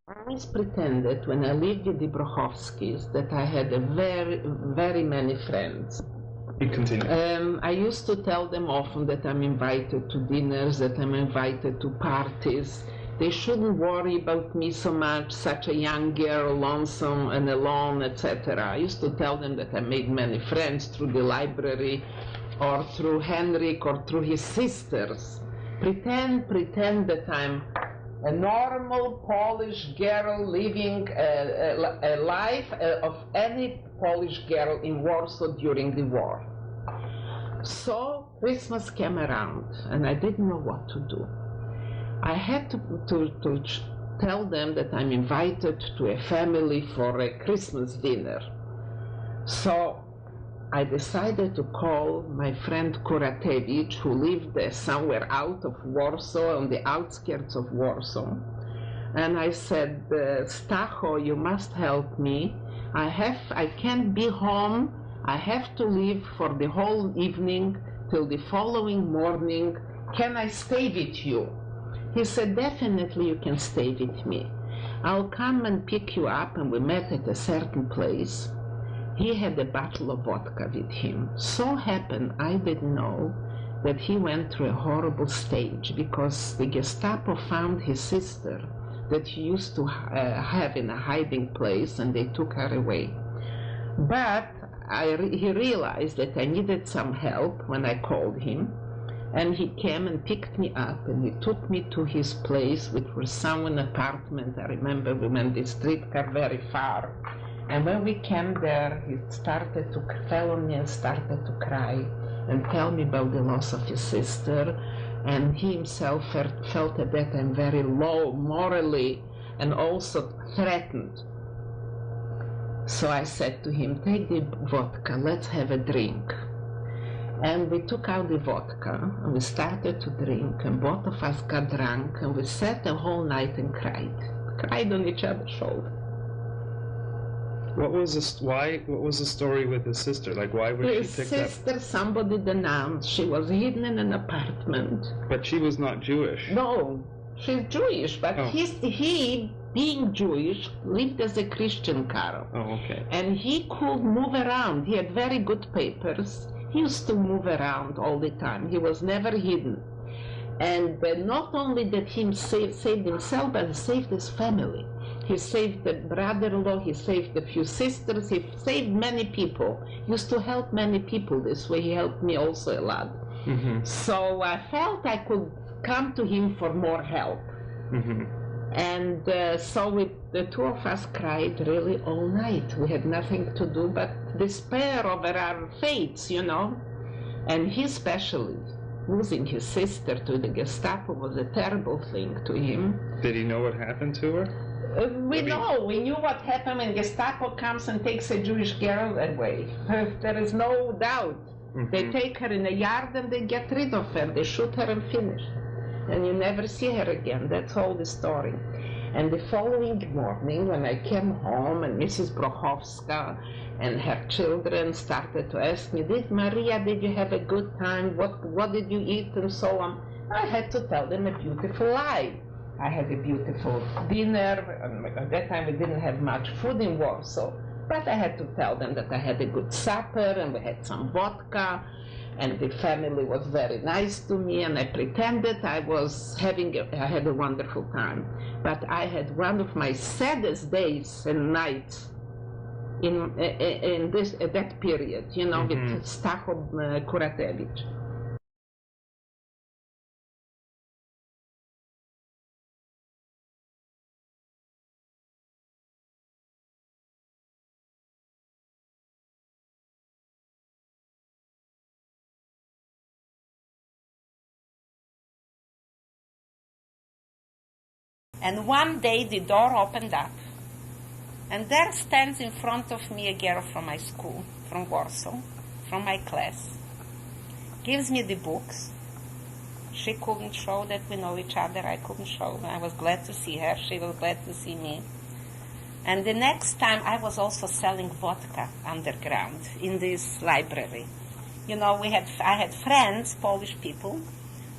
I always pretended when I lived with the Brochowskis that I had very many friends. You continue. I used to tell them often that I'm invited to dinners, that I'm invited to parties. They shouldn't worry about me so much, such a young girl, lonesome and alone, etc. I used to tell them that I made many friends through the library or through Henrik or through his sisters. Pretend that I'm a normal Polish girl living a life of any Polish girl in Warsaw during the war. So Christmas came around and I didn't know what to do. I had to tell them that I'm invited to a family for a Christmas dinner. So I decided to call my friend Kuratevich, who lived somewhere out of Warsaw, on the outskirts of Warsaw. And I said, Stacho, you must help me. I can't be home. I have to leave for the whole evening till the following morning. Can I stay with you? He said, definitely you can stay with me. I'll come and pick you up, and we met at a certain place. He had a bottle of vodka with him. So happened, I didn't know, that he went through a horrible stage because the Gestapo found his sister that he used to have in a hiding place, and they took her away. But he realized that I needed some help when I called him, and he came and picked me up, and he took me to his place, which was some apartment. I remember we went the streetcar very far. And when we came there, he started to fell on me and started to cry and tell me about the loss of his sister. And he himself felt at that time very low morally and also threatened. So I said to him, take the vodka, let's have a drink. And we took out the vodka and we started to drink, and both of us got drunk, and we sat the whole night and cried on each other's shoulder. What was the story with his sister? Like, why was his she picked up? His sister, somebody denounced. She was hidden in an apartment. But she was not Jewish. No, she's Jewish, but he, being Jewish, lived as a Christian, Carol. Oh, okay. And he could move around. He had very good papers. He used to move around all the time. He was never hidden. And not only did he saved himself, but he saved his family. He saved the brother-in-law, he saved a few sisters, he saved many people. He used to help many people this way. He helped me also a lot. Mm-hmm. So I felt I could come to him for more help. Mm-hmm. And so the two of us cried really all night. We had nothing to do but despair over our fates, you know. And he especially, losing his sister to the Gestapo was a terrible thing to him. Did he know what happened to her? We knew what happened when Gestapo comes and takes a Jewish girl away. There is no doubt. Mm-hmm. They take her in a yard and they get rid of her. They shoot her and finish. And you never see her again. That's all the story. And the following morning, when I came home, and Mrs. Brochowska and her children started to ask me, Maria, did you have a good time? What did you eat? And so on. I had to tell them a beautiful lie. I had a beautiful dinner, and at that time we didn't have much food in Warsaw, but I had to tell them that I had a good supper, and we had some vodka, and the family was very nice to me, and I pretended I had a wonderful time. But I had one of my saddest days and nights in that period, you know, mm-hmm. with Stacho Kuratevich. And one day the door opened up, and there stands in front of me a girl from my school, from Warsaw, from my class. Gives me the books. She couldn't show that we know each other. I couldn't show. I was glad to see her. She was glad to see me. And the next time I was also selling vodka underground in this library. You know, I had friends, Polish people,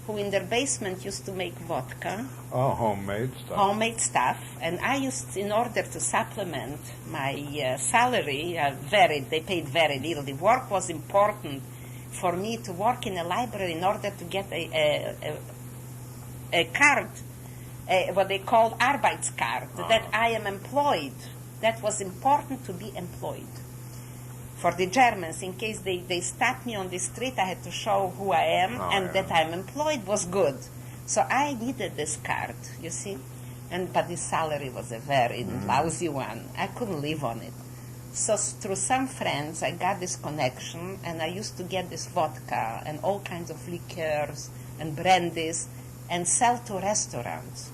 who in their basement used to make vodka. Oh, homemade stuff. Homemade stuff. And I used, in order to supplement my salary, they paid very little. The work was important for me to work in a library in order to get a card, what they called Arbeitskarte, that I am employed. That was important to be employed. For the Germans, in case they stopped me on the street, I had to show who I am, that I'm employed was good. So I needed this card, you see. But the salary was a very lousy one. I couldn't live on it. So through some friends, I got this connection, and I used to get this vodka and all kinds of liqueurs and brandies and sell to restaurants.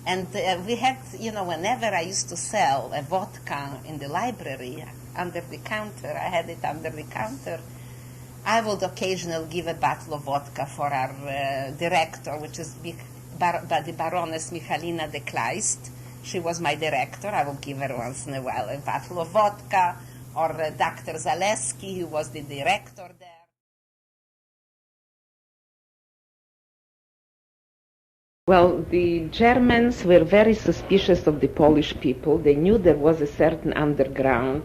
And we had, whenever I used to sell a vodka in the library, under the counter, I had it under the counter, I would occasionally give a bottle of vodka for our director, which is the Baroness Michalina de Kleist. She was my director. I would give her once in a while a bottle of vodka, or Dr. Zaleski, who was the director there. Well, the Germans were very suspicious of the Polish people. They knew there was a certain underground,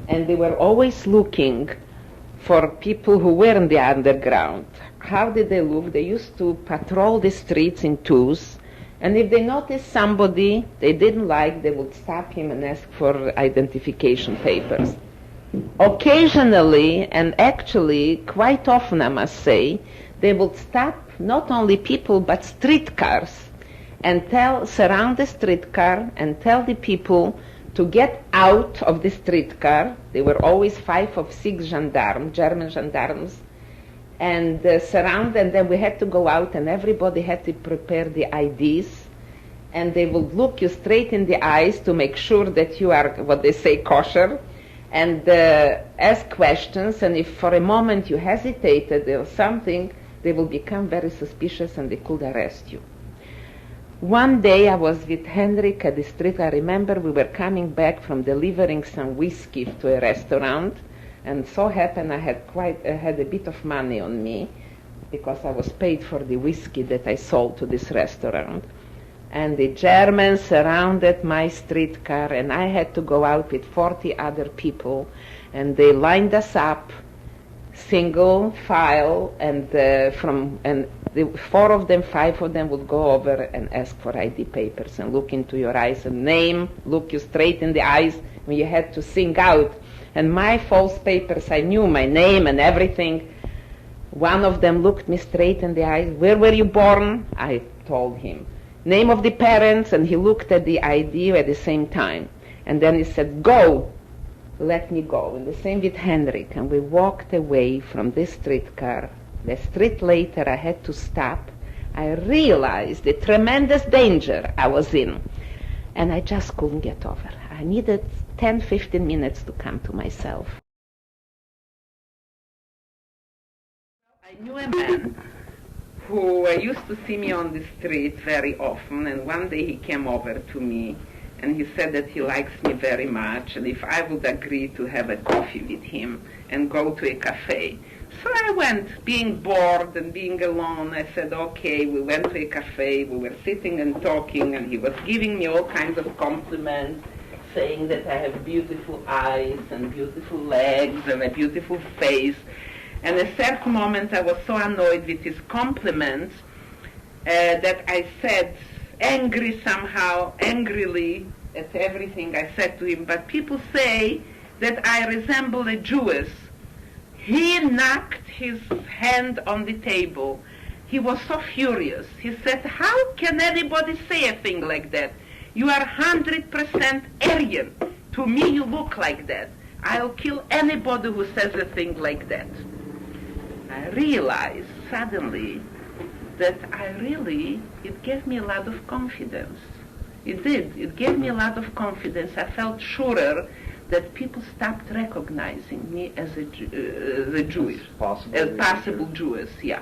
and they were always looking for people who were in the underground. How did they look? They used to patrol the streets in twos, and if they noticed somebody they didn't like, they would stop him and ask for identification papers. Occasionally, and actually quite often I must say, they would stop not only people but streetcars and surround the streetcar and tell the people to get out of the streetcar. There were always 5 or 6 gendarmes, German gendarmes, and surround, and then we had to go out, and everybody had to prepare the IDs, and they would look you straight in the eyes to make sure that you are, what they say, kosher, and ask questions, and if for a moment you hesitated or something, they will become very suspicious and they could arrest you. One day I was with Henrik at the street. I remember we were coming back from delivering some whiskey to a restaurant, and so happened I had a bit of money on me because I was paid for the whiskey that I sold to this restaurant. And the Germans surrounded my streetcar, and I had to go out with 40 other people, and they lined us up single file, and the 4 of them, 5 of them would go over and ask for ID papers and look into your eyes and name, look you straight in the eyes when you had to sing out. And my false papers, I knew my name and everything. One of them looked me straight in the eyes. Where were you born? I told him. Name of the parents, and he looked at the ID at the same time. And then he said, go. Let me go. And the same with Henrik. And we walked away from this streetcar. The street later I had to stop. I realized the tremendous danger I was in. And I just couldn't get over. I needed 10, 15 minutes to come to myself. I knew a man who used to see me on the street very often, and one day he came over to me and he said that he likes me very much, and if I would agree to have a coffee with him and go to a cafe. So I went, being bored and being alone. I said, okay, we went to a cafe, we were sitting and talking, and he was giving me all kinds of compliments, saying that I have beautiful eyes and beautiful legs and a beautiful face. And at a certain moment I was so annoyed with his compliments that I said, angrily at everything I said to him, but people say that I resemble a Jewess. He knocked his hand on the table. He was so furious. He said, how can anybody say a thing like that? You are 100% Aryan. To me you look like that. I'll kill anybody who says a thing like that. I realized suddenly that it gave me a lot of confidence. It did. It gave me a lot of confidence. I felt surer that people stopped recognizing me as a Jewish, as possible Jewess, yeah.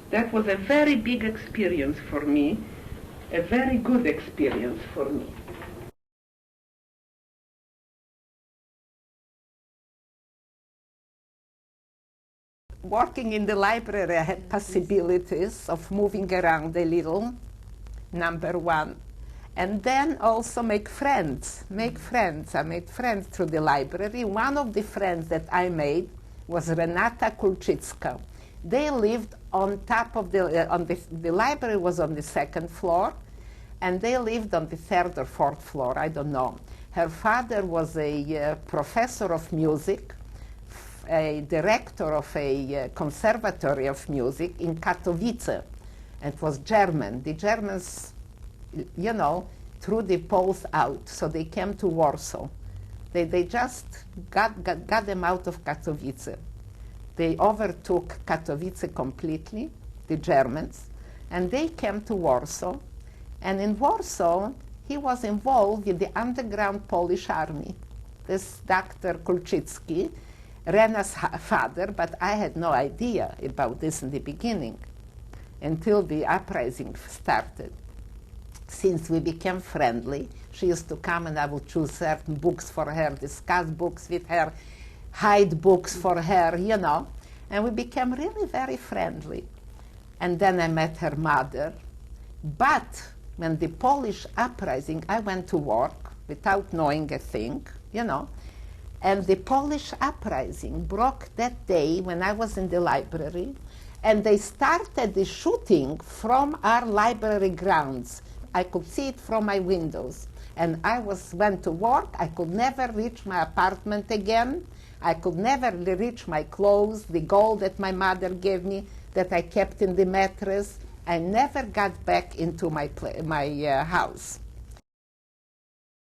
That was a very big experience for me, a very good experience for me. working in the library, I had possibilities of moving around a little, number one. And then also make friends. I made friends through the library. One of the friends that I made was Renata Kulczycka. They lived on top of the library was on the second floor, and they lived on the third or fourth floor, I don't know. Her father was a professor of music, a director of a conservatory of music in Katowice. It was German. The Germans, you know, threw the Poles out, so they came to Warsaw. They just got them out of Katowice. They overtook Katowice completely, the Germans, and they came to Warsaw. And in Warsaw, he was involved with the underground Polish army. This Dr. Kulczycki, Rena's father, but I had no idea about this in the beginning until the uprising started. Since we became friendly, she used to come and I would choose certain books for her, discuss books with her, hide books for her, you know, and we became really very friendly. And then I met her mother. But when the Polish uprising, I went to work without knowing a thing, you know, and the Polish uprising broke that day when I was in the library, and they started the shooting from our library grounds. I could see it from my windows. And I went to work. I could never reach my apartment again. I could never reach my clothes, the gold that my mother gave me that I kept in the mattress. I never got back into my house.